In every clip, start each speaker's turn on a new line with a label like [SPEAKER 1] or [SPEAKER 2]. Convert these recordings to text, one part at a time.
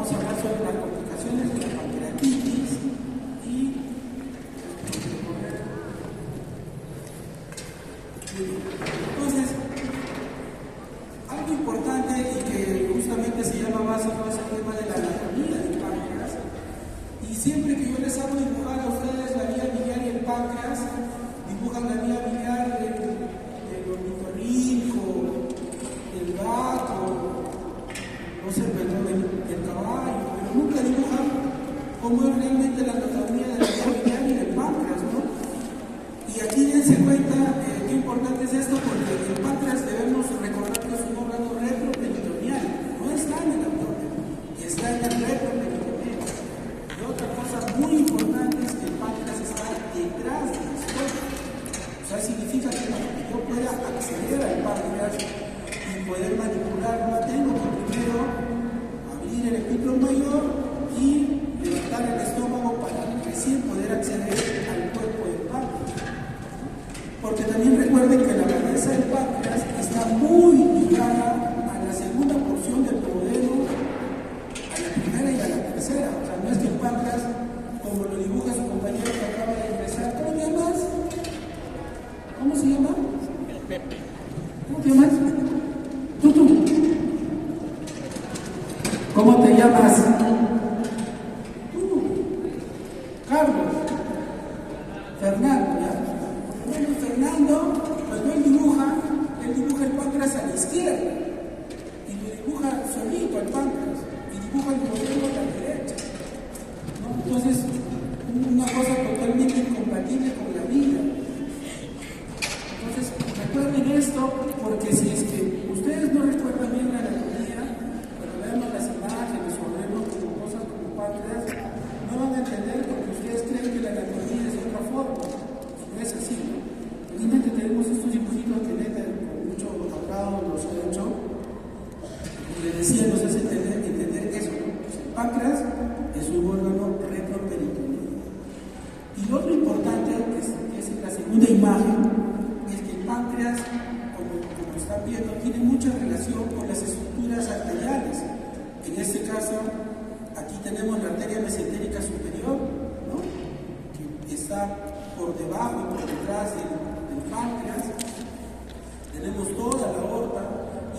[SPEAKER 1] vamos a hablar sobre las complicaciones de la pancreatitis y entonces, algo importante y que justamente se llama básico es el tema de la anatomía del páncreas. Y siempre que yo les hago dibujar a ustedes la vía biliar y el páncreas, dibujan la vía biliar del ornitorrinco, del gato, no sé, perdón, del caballo, pero nunca dibujan cómo es realmente la anatomía de la vía biliar y del páncreas, ¿no? Y aquí dense cuenta qué importante es esto, porque el páncreas debemos recordar que es un órgano retroperitoneal, no está en el abdomen, está en el retroperitoneal. Y otra cosa muy importante es que el páncreas está detrás del estómago. O sea, significa que para que yo pueda acceder al páncreas y poder manipularlo, tengo que primero abrir el epítelis mayor y levantar el estómago para recién poder acceder al cuerpo del páncreas. Porque también recuerden que la cabeza del páncreas está muy ligada a la segunda porción del duodeno, a la primera y a la tercera. O sea, no es que el páncreas, como lo dibuja su compañero que acaba de ingresar. ¿Cómo te llamas? ¿Cómo se llama?
[SPEAKER 2] Pepe.
[SPEAKER 1] ¿Cómo te llamas? Tú. ¿Cómo te llamas? Tú. Carlos. Fernando, ¿ya? Bueno, Fernando, pues no, él dibuja el páncreas a la izquierda y lo dibuja solito el páncreas y dibuja el duodeno a la derecha, ¿no? Entonces, una cosa totalmente incompatible con la vida. Entonces, recuerden esto, porque si es que ustedes no recuerdan bien la anatomía, cuando veamos las imágenes o vemos como cosas como páncreas, no van a entender porque ustedes creen que la anatomía es de otra forma. No es así, ¿no? Realmente tenemos estos dibujitos que neta con mucho acabado los he hecho. Y les decía, nos hace entender eso, ¿no? Pues el páncreas es un órgano retroperitoneal. Y lo otro importante, que es la segunda imagen, es que el páncreas, como están viendo, tiene mucha relación con las estructuras arteriales. En este caso, aquí tenemos la arteria mesentérica superior, ¿no? Que está por debajo y por detrás del páncreas. Tenemos toda la aorta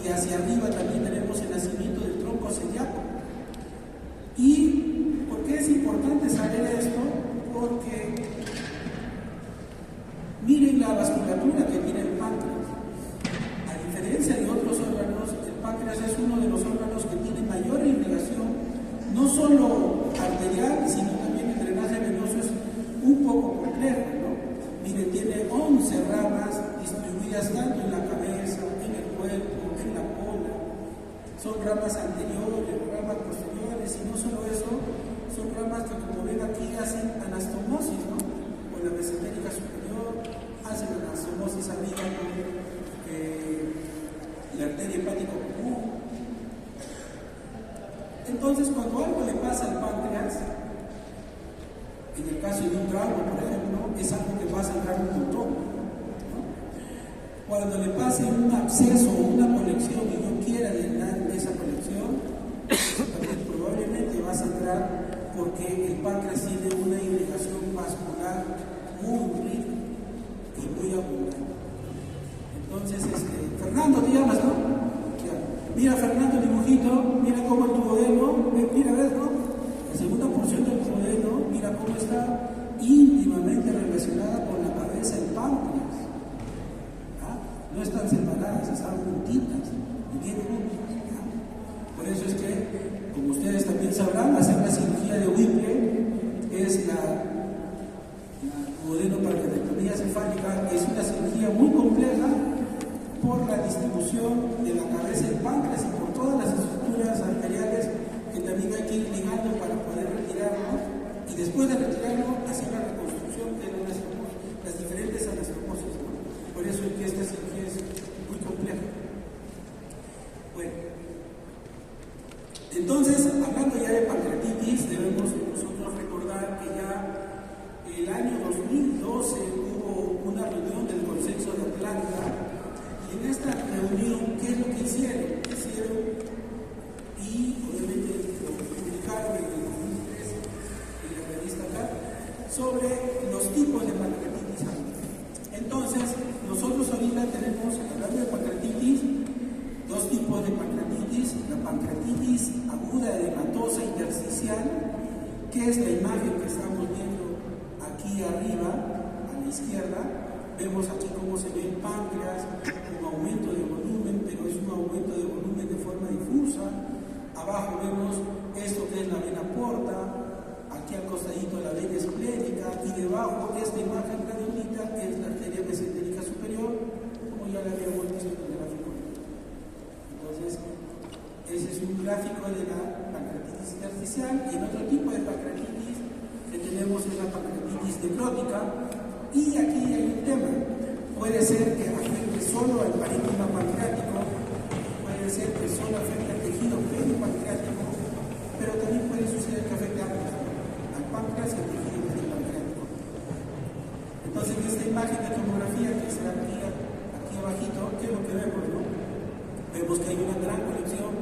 [SPEAKER 1] y hacia arriba también tenemos el nacimiento del tronco celíaco. ¿Y por qué es importante saber esto? Porque miren la vasculatura que tiene el páncreas. A diferencia de otros órganos, el páncreas es uno de los órganos que tiene mayor irrigación, no solo arterial, sino también el drenaje venoso es un poco complejo, ¿no? Miren, tiene 11 ramas distribuidas tanto en la cabeza, en el cuerpo, en la cola. Son ramas anteriores, ramas posteriores, y no solo eso, son ramas que, como ven aquí, hacen anastomosis, ¿no? Con la mesentérica superior, hacen anastomosis arriba con la arteria hepática común. Entonces, cuando algo le pasa al páncreas, en el caso de un trauma, por ejemplo, es algo que va a sangrar un montón, ¿no? Cuando le pase un absceso o una colección y no quiera drenar esa colección, también probablemente va a sangrar porque el páncreas tiene una irrigación vascular muy rica y muy abundante. Entonces, Fernando, te llamas, ¿no? Ya. Mira, Fernando, el dibujito, mira cómo el duodeno, mira, ¿ves, no? La segunda porción del duodeno, mira cómo está íntimamente relacionada con la cabeza del páncreas. ¿Ah? No están separadas, están juntitas, y bien juntas. ¿Ah? Por eso es que, como ustedes también sabrán, hacer la cirugía de Whipple es la duodenopancreatectomía cefálica, es una cirugía muy compleja por la distribución de la cabeza del páncreas y por todas las estructuras arteriales que también hay que ir ligando para poder retirarlo, y después de retirarlo hacer la reconstrucción de las diferentes anastomosis, ¿no? Por eso es que esta cirugía es muy compleja. Bueno, entonces, hablando ya de pancreatitis, debemos nosotros recordar que ya el año 2012 hubo una reunión del Consenso de Atlanta, y en esta reunión, ¿qué es lo que hicieron? Y obviamente lo sobre los tipos de pancreatitis aguda. Entonces, nosotros ahorita tenemos, hablando de pancreatitis, dos tipos de pancreatitis: la pancreatitis aguda edematosa intersticial, que es la imagen que estamos viendo aquí arriba, a la izquierda. Vemos aquí cómo se ve el páncreas, un aumento de volumen, pero es un aumento de volumen de forma difusa. Abajo vemos esto que es la vena porta, aquí al costadito la vena esplénica, y debajo esta imagen redondita es la arteria mesentérica superior, como ya la habíamos visto en el gráfico. Entonces, ese es un gráfico de la pancreatitis intersticial. Y en otro tipo de pancreatitis que tenemos es la pancreatitis necrótica. Y aquí hay un tema: puede ser que afecte solo al parénquima pancreático, puede ser que solo afecte al tejido peripancreático, pero también puede suceder que afecte al páncreas y al tejido peripancreático. Entonces, en esta imagen de tomografía que está aquí abajito, ¿qué es lo que vemos, no? Vemos que hay una gran colección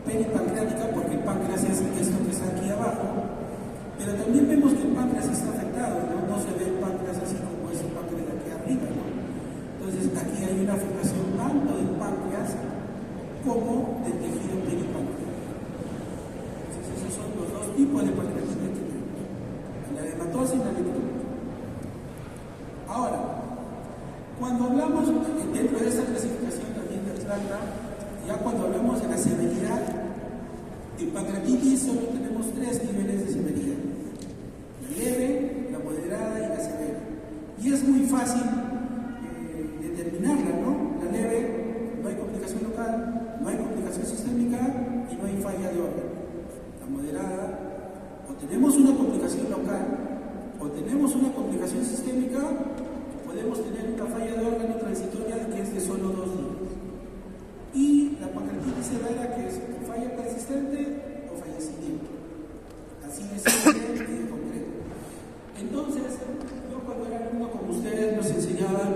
[SPEAKER 1] peripancreática, porque el páncreas es esto que está aquí abajo, pero también vemos que el páncreas está afectado, ¿no? No se ve el páncreas así como es el páncreas de aquí arriba, ¿no? Entonces, aquí hay una afectación tanto del páncreas como del tejido peripancreático. Entonces, esos son los dos tipos de pancreatitis que tenemos: la edematosa y la necrótica. Ahora, cuando hablamos dentro de esta clasificación también de abstracta, ya cuando hablamos de la severidad, en pancreatitis solo tenemos tres niveles de severidad: la leve, la moderada y la severa. Y es muy fácil determinarla, ¿no? La leve, no hay complicación local, no hay complicación sistémica y no hay falla de órgano. La moderada, o tenemos una complicación local o tenemos una complicación sistémica, podemos tener una falla de órgano transitoria que es de solo 2 días. Y la pancreatitis severa, que es falla persistente o fallecimiento. Así de simple y de concreto. Entonces, yo cuando era alumno como ustedes nos enseñaban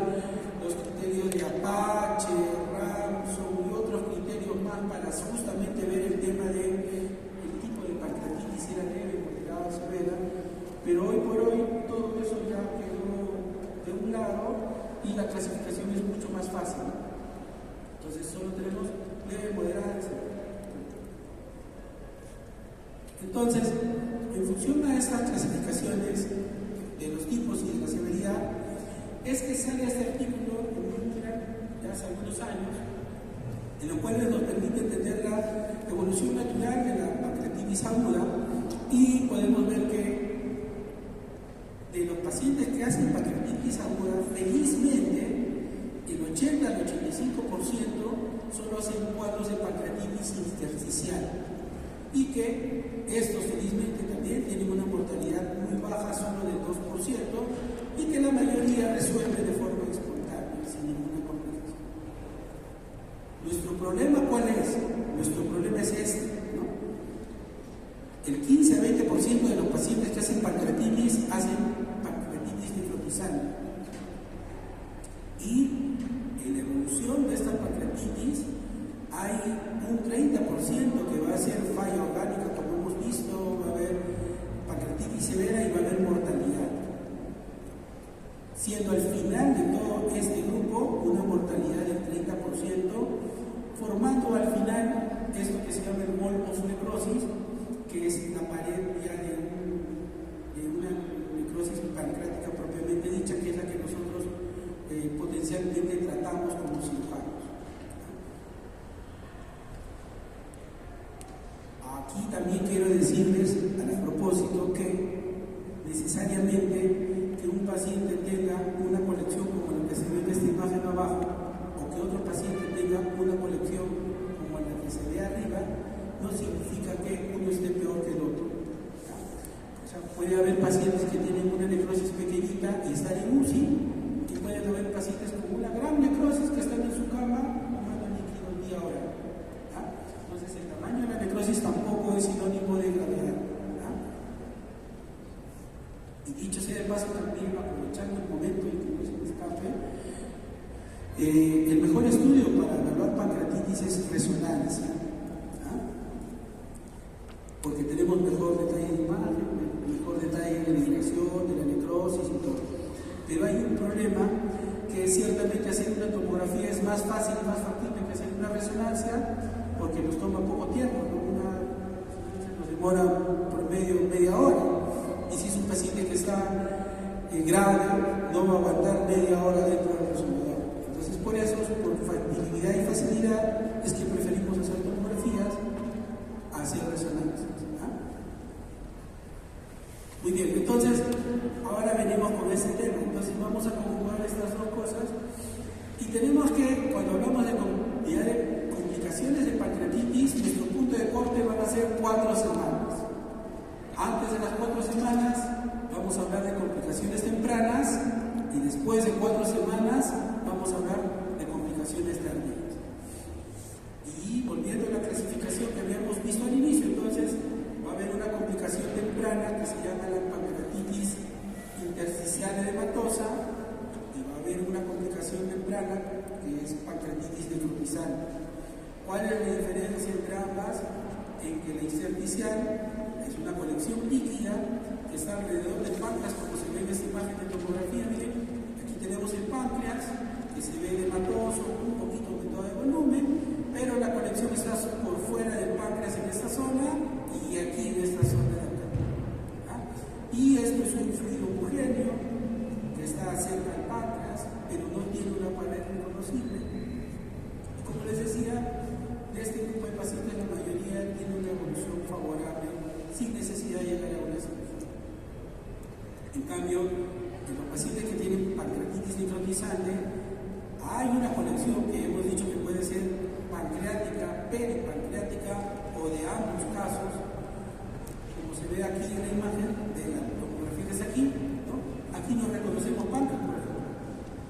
[SPEAKER 1] los criterios de Apache, Ramsau y otros criterios más para justamente ver el tema del tipo de pancreatitis, si era leve, moderada o severa. Pero hoy por hoy todo eso ya quedó de un lado y la clasificación es mucho más fácil. Entonces solo tenemos leve, moderada y severa. Entonces, en función a estas clasificaciones de los tipos y de la severidad, es que sale este artículo en ya hace algunos años, en lo cual nos permite entender la evolución natural de la pancreatitis aguda, y podemos ver que de los pacientes que hacen pancreatitis aguda, felizmente el 80 al 85% solo hacen cuadros de pancreatitis intersticial, y que estos felizmente también tienen una mortalidad muy baja, solo del 2%, y que la mayoría resuelve de forma espontánea, sin ninguna complicación. ¿Nuestro problema cuál es? Nuestro problema es este, ¿no? El 15 a 20% de los pacientes que hacen pancreatitis hacen pancreatitis necrotizante. Y en la evolución de esta pancreatitis hay un 30% que va a ser falla orgánica, como hemos visto, va a haber pancreatitis severa y va a haber mortalidad. Siendo al final de todo este grupo una mortalidad del 30%, formando al final esto que se llama el wall of necrosis, que es la pared ya de una necrosis pancreática propiamente dicha, que es la que nosotros potencialmente tratamos como cirujanos. Aquí también quiero decirles a propósito que necesariamente que un paciente tenga una colección como la que se ve en esta imagen abajo, o que otro paciente tenga una colección como la que se ve arriba, no significa que uno esté peor que el otro. O sea, puede haber pacientes que tienen una necrosis pequeñita y están en UCI, y pueden haber pacientes con una gran necrosis que están en su cama tomando líquido día a hora. Entonces, el tamaño de la necrosis tampoco es sinónimo de gravedad. Y dicho sea de paso, también aprovechando el momento en que no se me escape, el mejor estudio para evaluar pancreatitis es resonancia, porque tenemos mejor detalle de imagen, mejor detalle de la dirección, de la necrosis y todo. Pero hay un problema que ciertamente hacer una tomografía es más fácil, más factible que hacer una resonancia, porque nos toma poco tiempo, ¿no? Nos demora promedio media hora. Y si es un paciente que está grave, no va a aguantar media hora dentro del resonador. Entonces, por eso, por factibilidad y facilidad, es que preferimos hacer tomografías a hacer resonancias. Muy bien, entonces, ahora venimos con este tema. Entonces, vamos a conjugar estas dos cosas. Y tenemos que, cuando hablamos de complicaciones de pancreatitis, nuestro punto de corte van a ser 4 semanas. Antes de las 4 semanas, vamos a hablar de complicaciones tempranas. Y después de 4 semanas, vamos a hablar de complicaciones tardías. Y volviendo a la clasificación que habíamos visto al inicio, entonces, va a haber una complicación temprana que se llama la pancreatitis intersticial edematosa y va a haber una complicación temprana que es pancreatitis necrotizante. ¿Cuál es la diferencia entre ambas? En que la intersticial es una colección líquida que está alrededor del páncreas, como se ve en esta imagen de tomografía. Miren, aquí tenemos el páncreas que se ve edematoso, un poquito aumentado de volumen, pero la colección está por fuera del páncreas en esta zona y aquí en esta zona de acá. Y esto es un fluido homogéneo que está cerca del páncreas, pero no tiene una pared reconocible. Y como les decía, de este grupo de pacientes la mayoría tiene una evolución favorable sin necesidad de llegar a una cirugía. En cambio, en los pacientes que tienen pancreatitis necrotizante, hay una colección que hemos dicho que puede ser pancreática, peripancreática o de ambos casos, como se ve aquí en la imagen de la tomografía que está aquí, ¿no? Aquí no reconocemos páncreas, por ejemplo.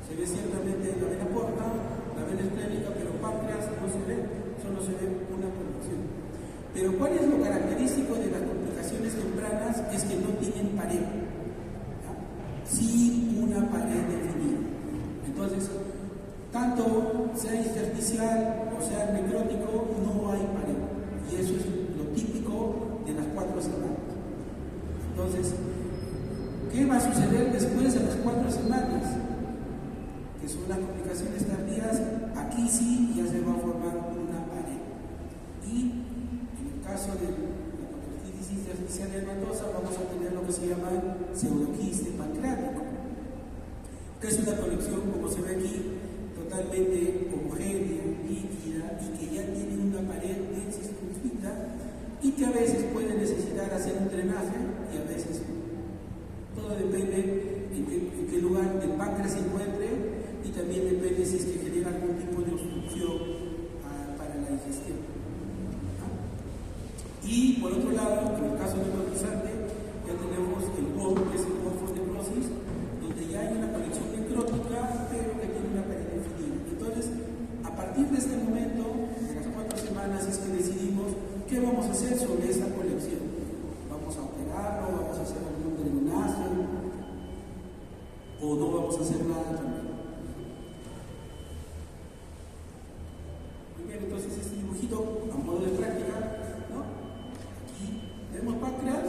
[SPEAKER 1] Se ve ciertamente la vena porta, la vena esplénica, pero páncreas no se ve, solo se ve una colección. Pero ¿cuál es lo característico de las complicaciones tempranas? Es que no tienen pared, ¿ya? Sin una pared definida. Entonces, tanto sea intersticial o sea necrótico, no hay pared. Y eso es lo típico de las 4 semanas. Entonces, ¿qué va a suceder después de las 4 semanas? Que son las complicaciones tardías. Aquí sí ya se va a formar una pared. Y en el caso de la pancreatitis intersticial edematosa, vamos a tener lo que se llama pseudoquiste pancreático, que es una colección, como se ve aquí, totalmente homogénea, líquida y que ya tiene una pared bien circunscrita y que a veces puede necesitar hacer un drenaje y a veces no. Todo depende en qué lugar del páncreas se encuentre y también depende si es que genera algún tipo de obstrucción para la digestión. Y por otro lado, en el caso necrotizante, ya tenemos el POM, que es el necrosis, donde ya hay una colección necrótica, pero que tiene una pared definida. Entonces, a partir de este momento, de las 4 semanas, es que decidimos qué vamos a hacer sobre esta colección. ¿Vamos a operarlo? ¿Vamos a hacer algún drenaje? ¿O no vamos a hacer nada también? Muy bien, entonces este dibujito, a modo de práctica, ¿no? Aquí tenemos páncreas,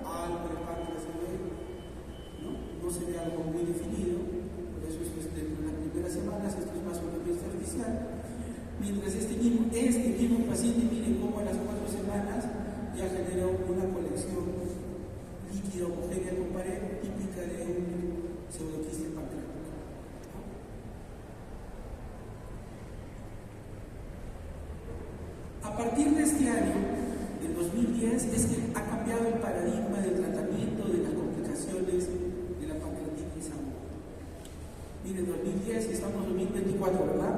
[SPEAKER 1] algo del páncreas se ve, no se ve algo muy definido, por eso esto es dentro de las primeras semanas, esto es más o menos artificial. Mientras este mismo paciente, miren cómo a las 4 semanas ya generó una colección líquida homogénea con pared típica de un pseudoquiste pancreático. A partir de este año, del 2010, es que ha cambiado el paradigma del tratamiento de las complicaciones de la pancreatitis aguda. Miren, 2010 estamos en 2024, ¿verdad?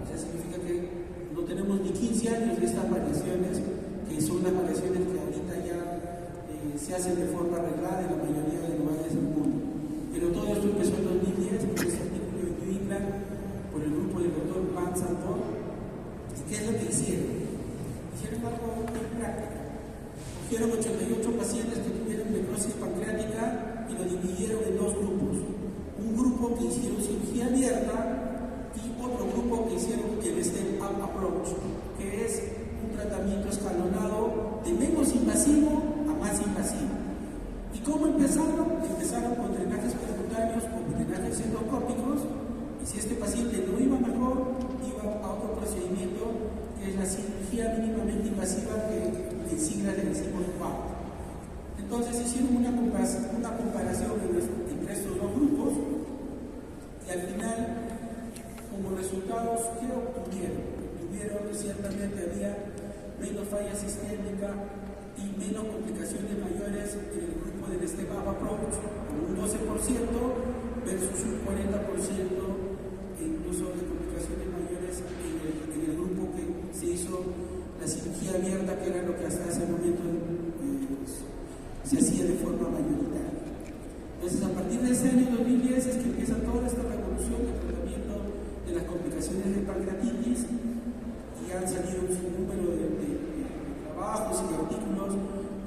[SPEAKER 1] O sea, significa que no tenemos ni 15 años de estas variaciones, que son las variaciones que ahorita ya se hacen de forma arreglada en la mayoría de lugares del mundo. Pero todo esto empezó en 2010, por ese artículo de New England, por el grupo del doctor Van Santor. ¿Qué es lo que hicieron? Hicieron algo muy práctico. Cogieron 88 pacientes que tuvieron necrosis pancreática y lo dividieron en 2 grupos. Un grupo que hicieron cirugía abierta y otro grupo que hicieron el step-up approach, que es un tratamiento escalonado de menos invasivo a más invasivo. ¿Y cómo empezaron? Empezaron con drenajes percutáneos o drenajes endoscópicos, y si este paciente no iba mejor, iba a otro procedimiento que es la cirugía mínimamente invasiva, que en siglas le decimos PAP. Entonces hicieron una comparación entre estos dos grupos, y al final, como resultados, ¿qué obtuvieron? Obtuvieron que ciertamente había menos falla sistémica y menos complicaciones mayores en el grupo del step-up approach, con un 12% versus un 40% incluso de complicaciones mayores en el grupo que se hizo la cirugía abierta, que era lo que hasta ese momento se hacía de forma mayoritaria. Entonces, a partir de ese año 2010 es que empieza toda esta revolución del tratamiento de las complicaciones de pancreatitis, y han salido un número de trabajos y artículos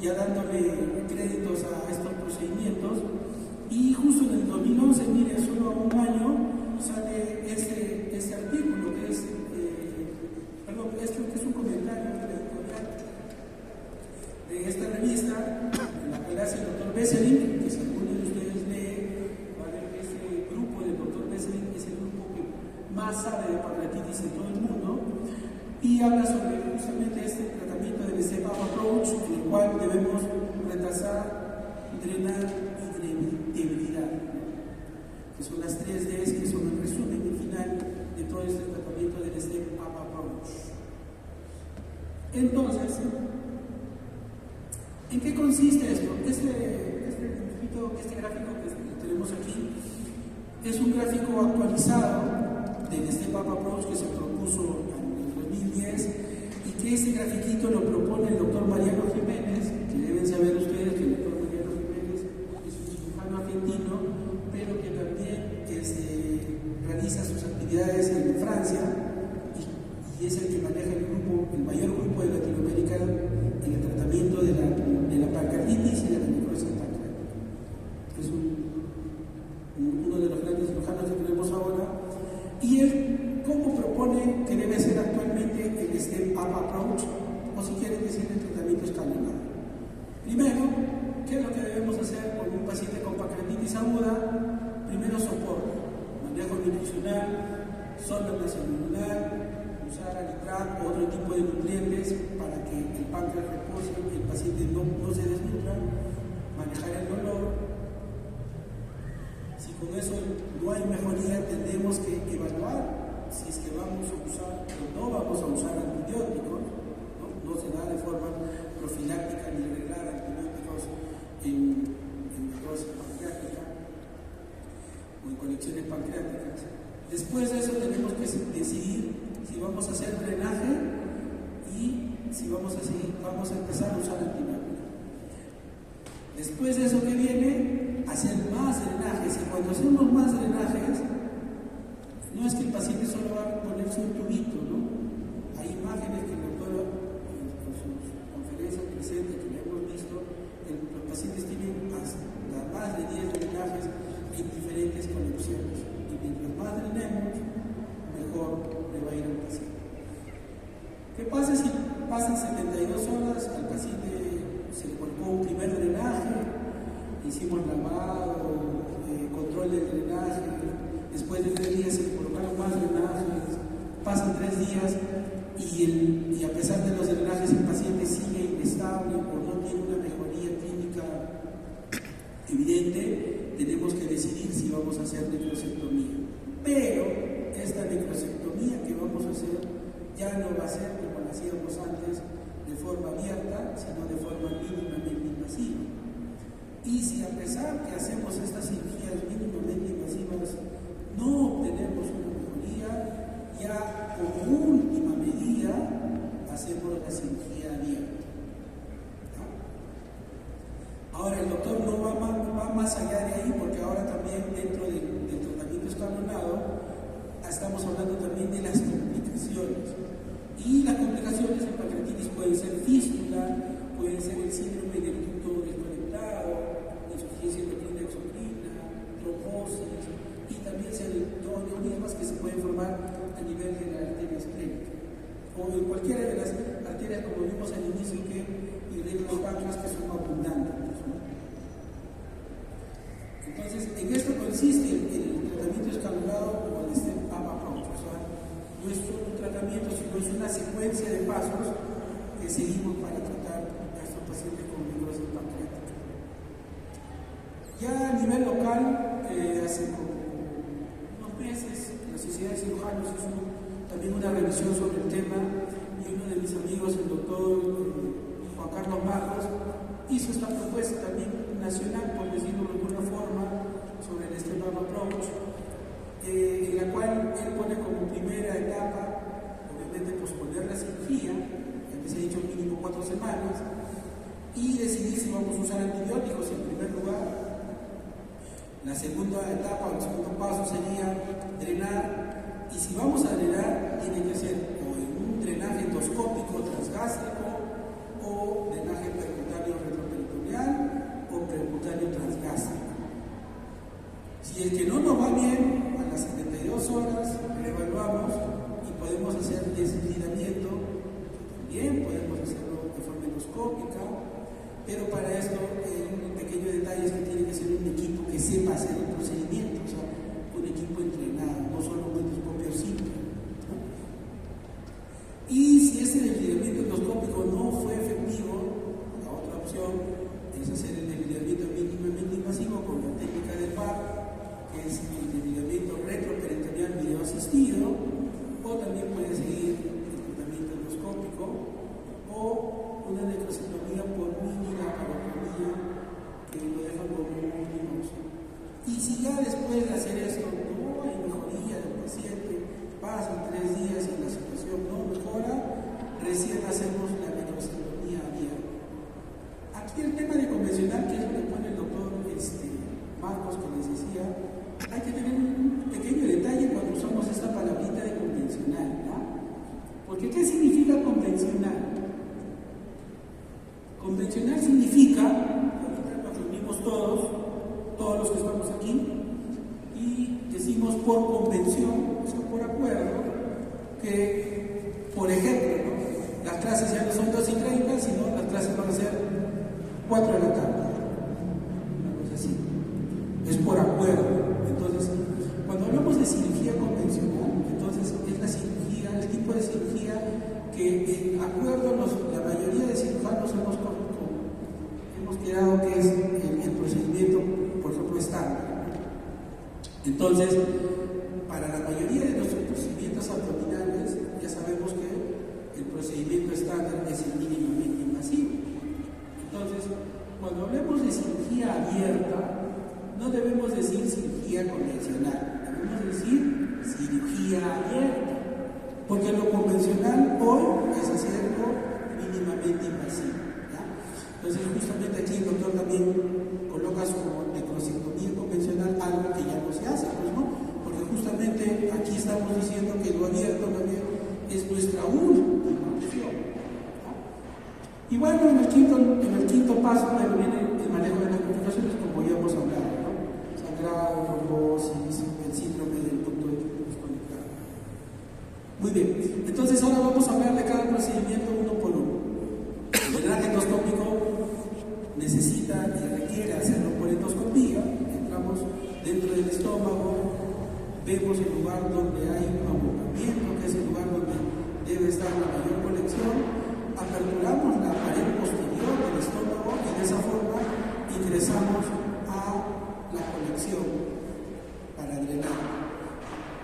[SPEAKER 1] ya dándole créditos a estos procedimientos. Y justo en el 2011, mire, solo a un año, sale este artículo que es, esto que es un comentario de la editorial de esta revista, en la que hace el doctor Besselin, que si alguno de ustedes lee, va a ver que este grupo del doctor Besselin es el grupo que más sabe de pancreatitis en todo el mundo, y habla sobre justamente este tratamiento del step-up approach, en el cual debemos retrasar, drenar y debilidad, que son las 3 Ds, que son el resumen y final de todo este tratamiento del step-up approach. Entonces, ¿en qué consiste esto? Este gráfico que tenemos aquí es un gráfico actualizado del step-up approach que se propuso en el 2010, y que este grafiquito lo propone el doctor Mariano Jiménez, que deben saber ustedes que el doctor Mariano Jiménez es un cirujano argentino, pero que también realiza sus actividades en Francia, y es el que maneja el mayor grupo de Latinoamérica en el tratamiento de la pancreatitis y de la necrosis pancreática. Es uno de los grandes cirujanos que tenemos ahora, y él, ¿cómo propone que debe ser actualmente el step-up approach, o si quieren decir el tratamiento escalonado? Primero, ¿qué es lo que debemos hacer con un paciente con pancreatitis aguda? Primero, soporte, manejo nutricional, sonda nasocelular, usar alitrat o otro tipo de nutrientes para que el páncreas repose y el paciente no se desnutra, manejar el dolor. Si con eso no hay mejoría, tendremos que evaluar si es que vamos a usar o no vamos a usar antibióticos. No se da de forma profiláctica ni reglar antibióticos en necrosis pancreática o en conexiones pancreáticas. Después de eso tenemos que decidir si vamos a hacer drenaje y si vamos a empezar a usar antibióticos. Después de eso que viene, hacer más drenajes, y cuando hacemos más drenajes, no es que el paciente solo va a ponerse un tubito, ¿no? Hay imágenes que el doctor en sus conferencias presentes que ya hemos visto, los pacientes tienen hasta más de 10 drenajes en diferentes conexiones, y mientras más drenemos, mejor le va a ir al paciente. ¿Qué pasa si pasan 72 horas, al paciente se le colocó un primer drenaje, hicimos lavado, control del drenaje, después de 3 días se le colocaron más drenajes, pasan 3 días y a pesar de los drenajes el paciente sigue inestable o no tiene una mejoría clínica evidente? Tenemos que decidir si vamos a hacer necrosectomía. Pero esta necrosectomía que vamos a hacer ya no va a ser como la hacíamos antes, de forma abierta, sino de forma mínimamente invasiva. Y si a pesar que hacemos estas cirugías mínimamente invasivas no obtenemos una mejoría, ya como última medida hacemos la cirugía abierta. Ahora el doctor no va más allá de ahí, porque ahora también dentro del tratamiento escalonado estamos hablando también de las complicaciones. Y las complicaciones en pancreatitis pueden ser fístula, pueden ser el síndrome del ducto desconectado, insuficiencia endocrina exocrina, trombosis, y también neurismas que se pueden formar a nivel de la arteria esclénica, o en cualquiera de las arterias, como vimos al inicio, que irrigan los páncreas, que son abundantes, ¿no? consiste el tratamiento escalonado o el stem approach. O sea, no es solo un tratamiento, sino es una secuencia de pasos que seguimos para tratar a estos pacientes con necrosis pancreática. Ya a nivel local, hace como unos meses, la Sociedad de Cirujanos hizo también una revisión sobre el tema y uno de mis amigos, el doctor Juan Carlos Marcos, hizo esta propuesta también nacional, por decirlo de alguna forma, sobre el stem approach, en la cual él pone como primera etapa, obviamente, posponer la cirugía, ya que se ha dicho mínimo 4 semanas, y decidir si vamos a usar antibióticos en primer lugar. La segunda etapa, el segundo paso sería drenar, y si vamos a drenar, tiene que ser o en un drenaje endoscópico transgástrico o drenaje percutáneo retroperitoneal o percutáneo transgástrico. Si es que no nos va bien, a las 72 horas reevaluamos y podemos hacer deslizamiento, también podemos hacerlo de forma endoscópica, pero para esto un pequeño detalle es que tiene que ser un equipo que sepa hacer el procedimiento, o sea, un equipo entrenado, no solo un endoscopio simple, ¿no? Y si ese deslizamiento endoscópico no fue efectivo, la otra opción es hacer el deslizamiento mínimamente invasivo con la técnica de PAP, que es el deslizamiento retroperitoneal video asistido, o también puede seguir el tratamiento endoscópico o una necrosectomía por mini laparotomía, que lo deja como un último opción. Y si ya después de hacer esto no hay mejoría del paciente, pasan 3 días y la situación no mejora, recién hacemos la necrosectomía abierta. Aquí el tema de convencional, que es lo que pone el doctor Marcos, que les decía, hay que tener un pequeño detalle cuando usamos esta palabrita de convencional, ¿no? Porque ¿qué significa convencional? Convencional significa, ahorita nos reunimos todos los que estamos aquí, y decimos por convención, o sea, por acuerdo, que, por ejemplo, ¿no? Las clases ya no son 2:30, sino las clases van a ser 4 de la tarde. Una cosa así. Es por acuerdo. Entonces, cuando hablamos de cirugía convencional, entonces es la cirugía, el tipo de cirugía que, en acuerdo, la mayoría de cirujanos hemos quedado que es el procedimiento, por ejemplo, estándar. Entonces, para la mayoría de nuestros procedimientos abdominales, ya sabemos que el procedimiento estándar es el mínimamente invasivo. Entonces, cuando hablemos de cirugía abierta, no debemos decir cirugía convencional, debemos decir cirugía abierta, porque lo convencional hoy es hacerlo mínimamente invasivo, ¿ya? Entonces, justamente aquí el doctor también coloca su necrosectomía convencional, algo que ya no se hace, pues, ¿no? Porque justamente aquí estamos diciendo que lo abierto también es nuestra última opción, ¿ya? Y bueno, en el quinto paso viene el manejo de las complicaciones, como ya hemos hablado, ¿no? Sangrado, trombosis, el síndrome del punto desconectado. Muy bien, entonces ahora vamos a hablar de cada procedimiento uno por uno. El drenaje endoscópico necesita y requiere hacerlo por endoscopía. Entramos dentro del estómago, vemos el lugar donde hay un abocamiento, que es el lugar donde debe estar la mayor colección, aperturamos la pared posterior del estómago y de esa forma ingresamos a la colección para drenar.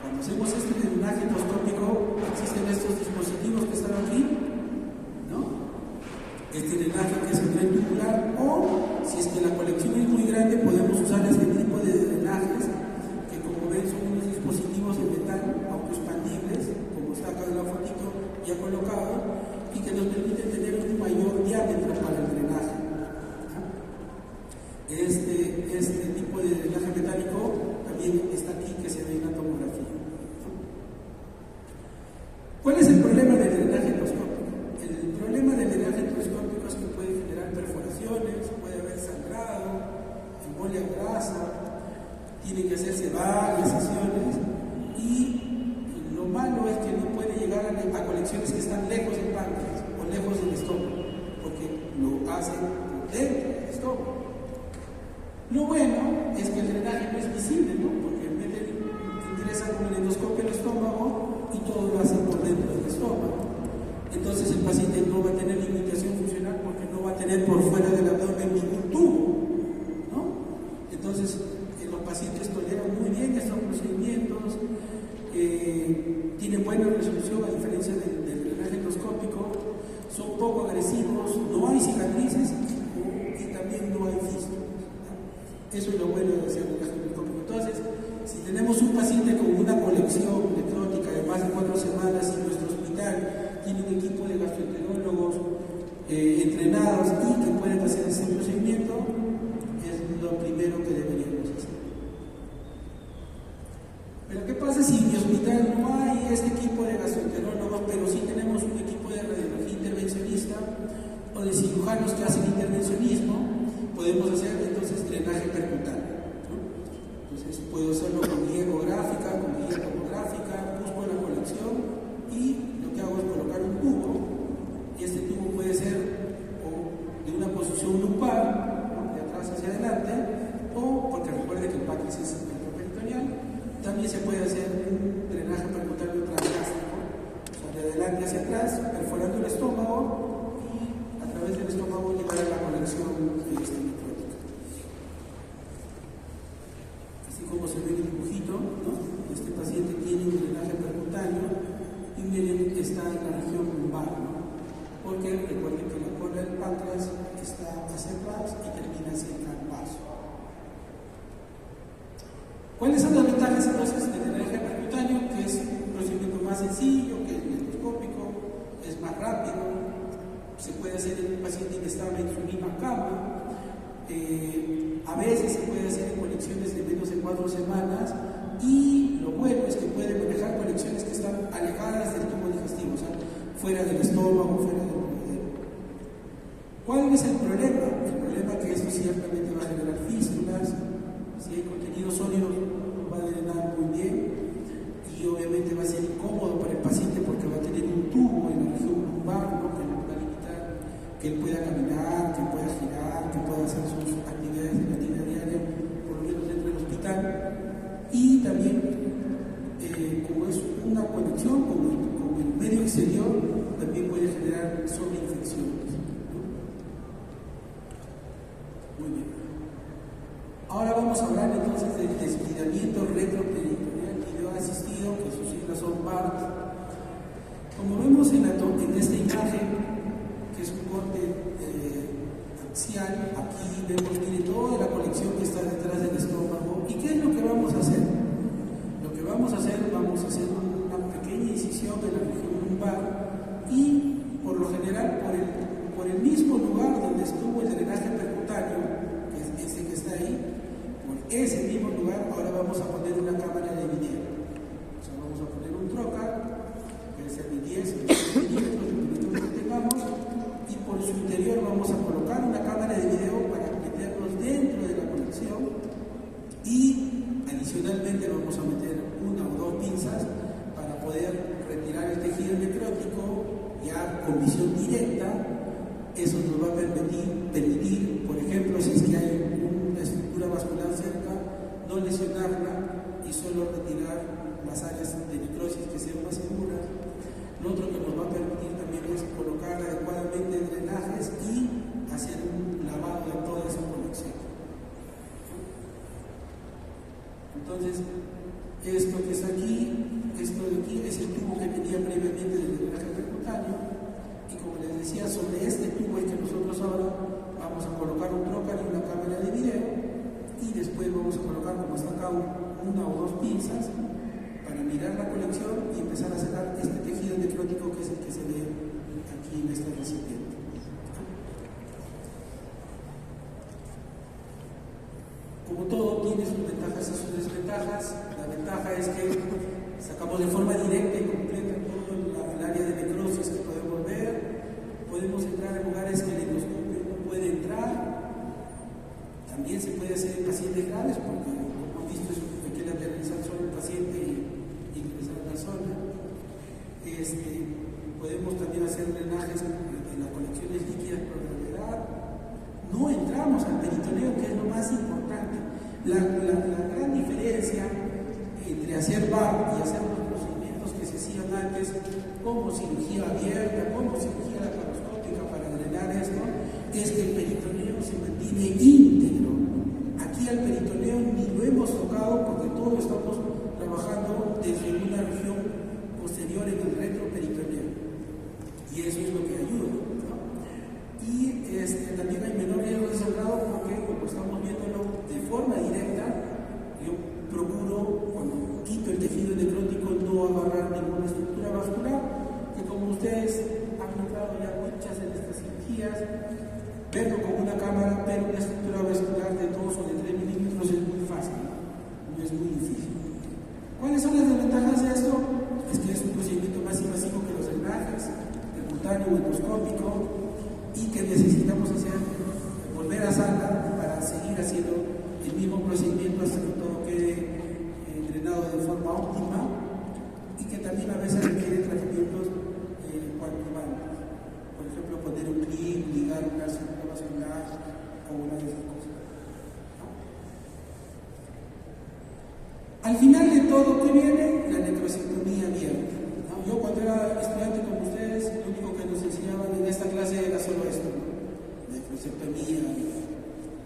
[SPEAKER 1] Cuando hacemos este drenaje endoscópico, existen estos dispositivos que están aquí, ¿no? Este drenaje que es el tren tubular, o si es que la colección es muy grande, podemos usar este tipo de drenajes que, como ven, son unos dispositivos de metal autoexpandibles, como está acá en la fotito ya colocado, y que nos permiten tener un mayor diámetro para el drenaje, ¿no? Este tipo de drenaje metálico también está aquí, que se ve en la tomografía. ¿Cuál es el problema del drenaje endoscópico? El problema del drenaje endoscópico es que puede generar perforaciones, puede haber sangrado, embolia grasa, tiene que hacerse varias sesiones, y lo malo es que no puede llegar a colecciones que están lejos del páncreas o lejos del estómago, porque lo hacen por dentro del estómago. Lo bueno es que el drenaje no es visible, ¿no? Porque ingresa con el endoscopio al estómago y todo lo hace por dentro del estómago. Entonces el paciente no va a tener limitación funcional porque no va a tener por fuera del abdomen ningún tubo, ¿no? Entonces los pacientes toleran muy bien estos procedimientos, tienen buena resolución a diferencia del drenaje endoscópico, son poco agresivos, no hay cicatrices y también no hay fístulas, ¿no? Eso es lo bueno de hacer drenaje endoscópico. Entonces, si tenemos un paciente con una colección necrótica de más de 4 semanas y nuestro hospital tiene un equipo de gastroenterólogos entrenados y que pueden hacer ese procedimiento, es lo primero que deberíamos hacer. Pero ¿qué pasa si en mi hospital no hay este equipo de gastroenterólogos, pero sí tenemos un equipo de radiología intervencionista o de cirujanos que hacen intervencionismo? Podemos hacer entonces drenaje percutáneo, ¿no? Entonces puedo hacerlo con guía ecográfica, con guía tomográfica, busco la colección y lo que hago es colocar un tubo, y este tubo puede ser de una posición lumbar, ¿no?, de atrás hacia adelante, o porque recuerde que el páncreas es retroperitoneal, también se puede hacer un drenaje percutáneo transgástrico, o sea, de adelante hacia atrás, perforando el estómago y a través del estómago llevar a la colección necrótica. Así como se ve en el dibujito, ¿no? Este paciente tiene un drenaje percutáneo y miren, está en la región lumbar, ¿no? Porque recuerden que la cola del páncreas está hacia atrás y termina cerca al vaso. ¿Cuáles son las ventajas entonces del drenaje percutáneo? Que es un procedimiento más sencillo que el endoscópico, es más rápido, se puede hacer en un paciente inestable en su misma cama, a veces se puede hacer en colecciones de menos de 4 semanas, y lo bueno es que puede manejar colecciones que están alejadas del tubo digestivo, o sea, fuera del estómago, fuera del duodeno. ¿Cuál es el problema? El problema es que esto ciertamente va a generar fístulas. Si hay contenido sólido, va a drenar muy bien y obviamente va a ser incómodo para el paciente porque va a tener un tubo en la región lumbar, ¿no?, que le va a limitar que él pueda caminar, que pueda girar, que pueda hacer sus actividades de la vida diaria, por lo menos dentro del hospital. Y también, como es una conexión con el medio exterior, también puede generar sobreinfecciones, ¿no? Muy bien. Ahora vamos a hablar entonces del desvidamiento retroperitoneal videoasistido, que sus siglas son BART. Como vemos en esta imagen, que es un corte axial, aquí vemos, tiene toda la colección que está detrás del estómago. ¿Y qué es lo que vamos a hacer? Lo que vamos a hacer una pequeña incisión en la región lumbar y, por lo general, por el mismo lugar donde estuvo el drenaje percutáneo, que es ese que está ahí, por ese mismo lugar, ahora vamos a poner una cámara de video. O sea, vamos a poner un trocar, puede ser de 10 o 15 milímetros, dependiendo de lo que tengamos, y por su interior vamos a colocar una cámara de video para meternos dentro de la colección, y adicionalmente vamos a meter 1 o 2 pinzas para poder retirar el tejido necrótico ya con visión directa. Eso nos va a permitir, por ejemplo, si es que hay una estructura vascular cerca, no lesionarla y solo retirar las áreas de necrosis que sean más seguras. Lo otro que nos va a permitir también es colocar adecuadamente drenajes y hacer un lavado de toda esa colección. Entonces, esto que está aquí, esto de aquí es el tubo que venía previamente del drenaje percutáneo, y como les decía, sobre este tubo es que nosotros ahora vamos a colocar un trocar y una cámara de video, y después vamos a colocar, como está acá, 1 o 2 pinzas para mirar la colección y empezar a sacar este tejido necrótico que es el que se ve aquí en este recipiente. Como todo tiene sus ventajas y sus desventajas. La ventaja es que sacamos de forma directa y completa todo el área de necrosis que podemos ver. Podemos entrar en lugares que el endoscopio no puede entrar. También se puede hacer en pacientes graves, porque como hemos visto hay que lateralizar solo el paciente y ingresar a la zona. Podemos también hacer drenajes en las conexiones líquidas por gravedad. no entramos al peritoneo, que es lo más importante. La gran diferencia entre hacer VAR y hacer los procedimientos que se hacían antes, como cirugía abierta, como cirugía laparoscópica para drenar esto, es que el peritoneo se mantiene íntegro. Aquí al peritoneo ni lo hemos tocado porque todo estamos trabajando desde una región posterior en el retroperitoneo. Y eso es lo que ayuda, ¿no? Y también hay menor riesgo de sangrado porque, como estamos viéndolo de forma directa, yo procuro, cuando quito el tejido necrótico, no agarrar ninguna estructura vascular, que como ustedes han notado ya muchas de estas cirugías, verlo con una cámara, ver una estructura vascular de 2 o de 3 milímetros es muy fácil, no es muy difícil. ¿Cuáles son las desventajas de esto? Es que es un procedimiento más invasivo que los drenajes, percutáneo o endoscópico, y que necesitamos volver a sala para seguir haciendo el mismo procedimiento hasta que todo quede drenado de forma óptima, y que también a veces requiere tratamientos coadyuvantes. Por ejemplo, poner un clip, ligar una estructura vascular o una de esas cosas, ¿no? Al final de todo, ¿qué viene? La necrosectomía abierta, ¿no? Yo cuando era estudiante como ustedes, lo único que nos enseñaban en esta clase era solo esto, ¿no? Necrosectomía abierta.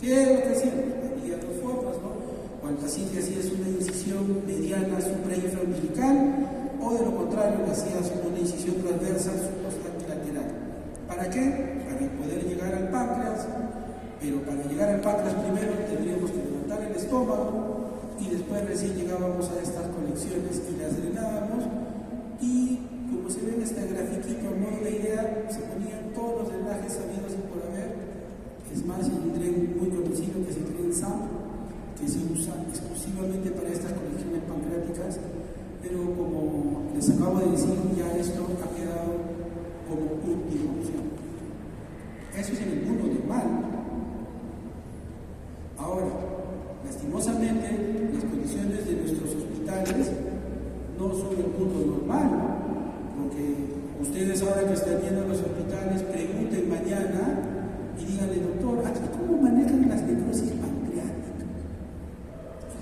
[SPEAKER 1] ¿Qué es lo que hacían? Había dos formas, ¿no? O el paciente hacía una incisión mediana suprainfraumbilical, o de lo contrario, le hacías una incisión transversa lateral. ¿Para qué? Para poder llegar al páncreas, pero para llegar al páncreas primero tendríamos que levantar el estómago y después recién llegábamos a estas conexiones y las drenábamos, y como se ve en este grafiquito a modo de idea, se ponían todos los drenajes sabidos y por haber. Es más, hay un tren muy conocido que es el tren SAM, que se usa exclusivamente para estas conexiones pancreáticas, pero como les acabo de decir, ya esto ha quedado como última opción. Eso es en el mundo normal. Ahora, lastimosamente, las condiciones de nuestros hospitales no son el mundo normal, porque ustedes ahora que están yendo a los hospitales, pregunten mañana y díganle, doctor, ¿cómo manejan las necrosis pancreáticas?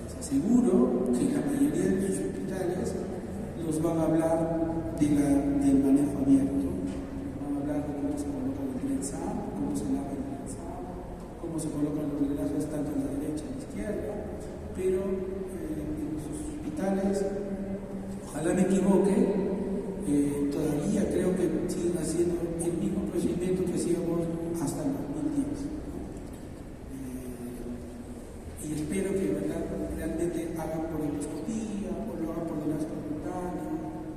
[SPEAKER 1] Les aseguro que la mayoría de los hospitales nos van a hablar del manejo abierto, van a hablar de cómo se coloca el trenza, cómo se lava el trenza, cómo se colocan los drenajes tanto en la derecha y en la izquierda, pero en los hospitales, ojalá me equivoque, todavía creo que siguen haciendo el mismo procedimiento que hacíamos hasta el 2010. Y espero que realmente hagan por endoscopía o lo hagan por drenaje percutáneo,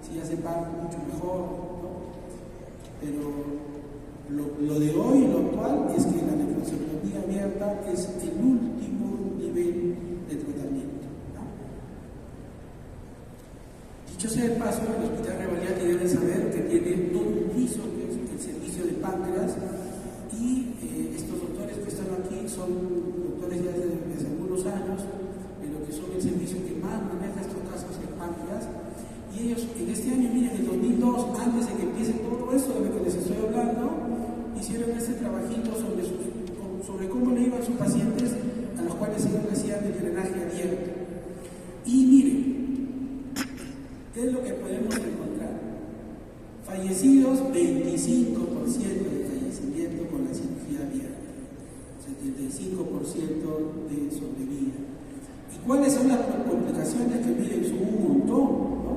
[SPEAKER 1] si hacen VAR mucho mejor, ¿no? Pero lo de hoy, lo actual, es que la necrosectomía abierta es el último nivel de tratamiento, ¿no? Dicho sea de paso, el Hospital Revalliati deben saber que tiene todo un piso que es el servicio de páncreas, y estos doctores que están aquí son doctores ya desde algunos años, pero que son el servicio que más maneja estos casos de páncreas, y ellos en este año, miren, en 2002, antes de que empiece todo eso de lo que les estoy hablando, hicieron este trabajito sobre cómo le iban sus pacientes a los cuales ellos hacían el drenaje abierto. Y miren, ¿qué es lo que podemos encontrar? Fallecidos, 25% de fallecimiento con la cirugía abierta, 75% de sobrevida. ¿Y cuáles son las complicaciones? Que miren, son un montón, ¿no?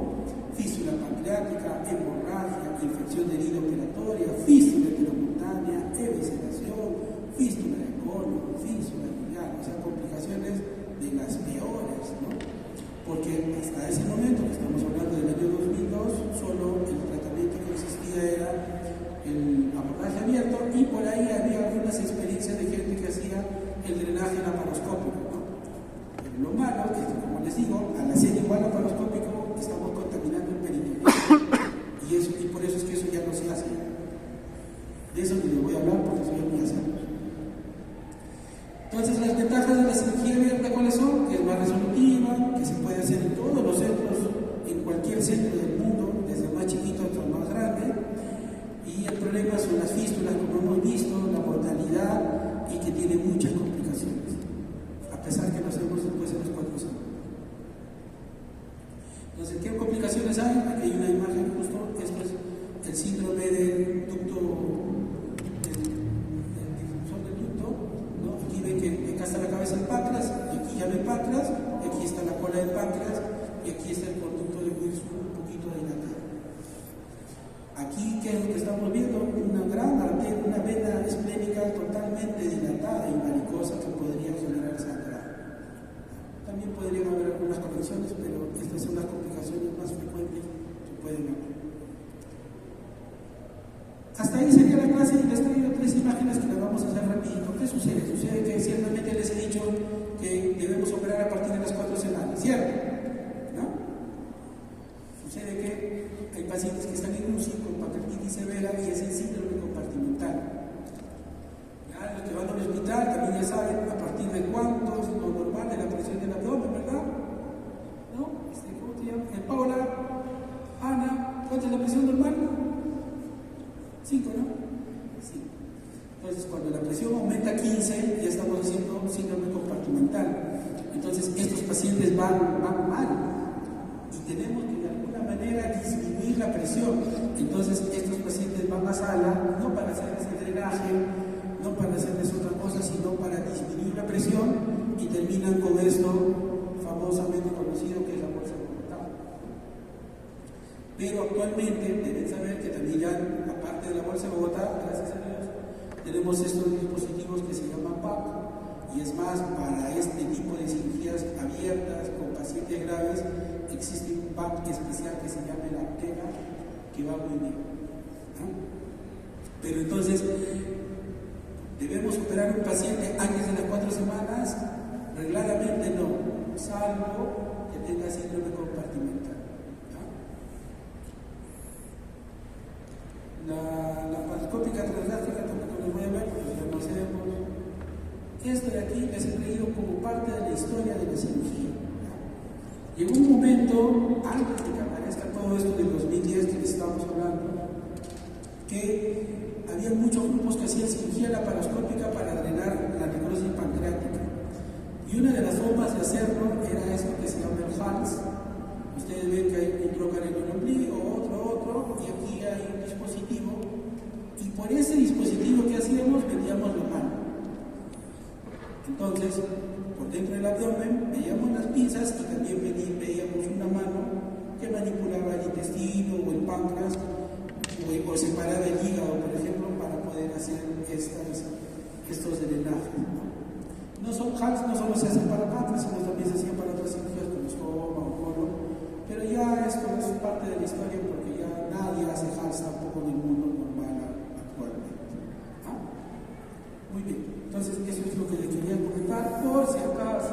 [SPEAKER 1] Fístula pancreática, hemorragia, infección de herida operatoria, fístula heterocutánea, evisceración, fístula de colon, fístula biliar, o sea, complicaciones de las peores, ¿no? Porque hasta ese momento, que estamos hablando del año 2002, solo el tratamiento que existía era el abordaje abierto, y por ahí había algunas experiencias de gente que hacía el drenaje laparoscópico, ¿no? Pero lo malo es que, como les digo, al hacer igual laparoscópico estamos contaminando el peritoneo, y por eso es que eso ya no se hace. De eso ni les voy a hablar porque eso ya no se hace. Entonces, las ventajas de la cirugía abierta, ¿cuáles son? Que es más resolutiva, que se puede hacer en todos los centros, en cualquier centro del mundo, desde el más chiquito hasta el más grande. Y el problema son las fístulas, como hemos visto, la mortalidad y que tiene muchas complicaciones, a pesar que lo hacemos después de los 4 años. Entonces, ¿qué complicaciones hay? Aquí hay una imagen justo, esto es el síndrome del ducto, del difusor del ducto, ¿no? Aquí ven que acá está la cabeza del páncreas, y aquí ya ven páncreas, y aquí está la cola del páncreas, y aquí está el conducto de Wilson un poquito dilatado. Aquí, ¿qué es lo que estamos viendo? Una gran arteria, una vena esplénica totalmente dilatada y varicosa que podría generar sangrado. También podrían haber algunas conexiones, pero estas son las complicaciones más frecuentes que pueden haber. Hasta ahí sería la clase y les he traído 3 imágenes que las vamos a hacer rapidito. ¿Qué sucede? Sucede que ciertamente les he dicho que debemos operar a partir de las 4 semanas, ¿cierto? ¿No? Sucede que hay pacientes que están en UCI con pancreatitis severa y es el síndrome compartimental. Ya, los que van al hospital también ya saben a partir de cuánto es lo normal de la presión del abdomen, ¿verdad? ¿No? ¿Cómo te llamas? Paula, Ana, ¿cuánto es la presión normal? 5, ¿no? Sí. Entonces, cuando la presión aumenta a 15, ya estamos haciendo síndrome compartimental. Entonces, estos pacientes van mal y tenemos que de alguna manera disminuir la presión. Entonces, estos pacientes van a sala no para hacer ese drenaje, no para hacerles otra cosa, sino para disminuir la presión y terminan con esto famosamente conocido que es la bolsa de Bogotá. Pero actualmente deben saber que también ya, aparte de la bolsa de Bogotá, gracias a Dios, tenemos estos dispositivos que se llaman PAC, y es más, para este tipo de cirugías abiertas con pacientes graves existe un PAC especial que se llama la Actera, que va muy bien, ¿no? Pero entonces debemos operar un paciente antes de las 4 semanas, regladamente no, salvo que tenga síndrome compartimental. La laparoscópica transgástrica tampoco les voy a ver porque ya no sabemos. Esto de aquí les he traído como parte de la historia de la cirugía. Llegó un momento, antes de que aparezca todo esto del 2010 que les estamos hablando, que había muchos grupos que hacían cirugía laparoscópica para drenar la necrosis pancreática. Y una de las formas de hacerlo era esto que se llama el HALS. Ustedes ven que hay un trocar en el ombligo, otro, y aquí hay un dispositivo, y por ese dispositivo que hacíamos metíamos la mano. Entonces, por dentro del abdomen veíamos las pinzas y también veíamos una mano que manipulaba el intestino o el páncreas o separaba el hígado, por ejemplo, para poder hacer estos drenajes. No son HALS, no solo se hacen para páncreas, sino también se hacían para otras cirugías como estómago o colon. Pero ya esto es parte de la historia porque ya nadie hace HALS tampoco en el mundo normal actualmente. ¿Ah? Muy bien, entonces eso es lo que le quería comentar por si acaso.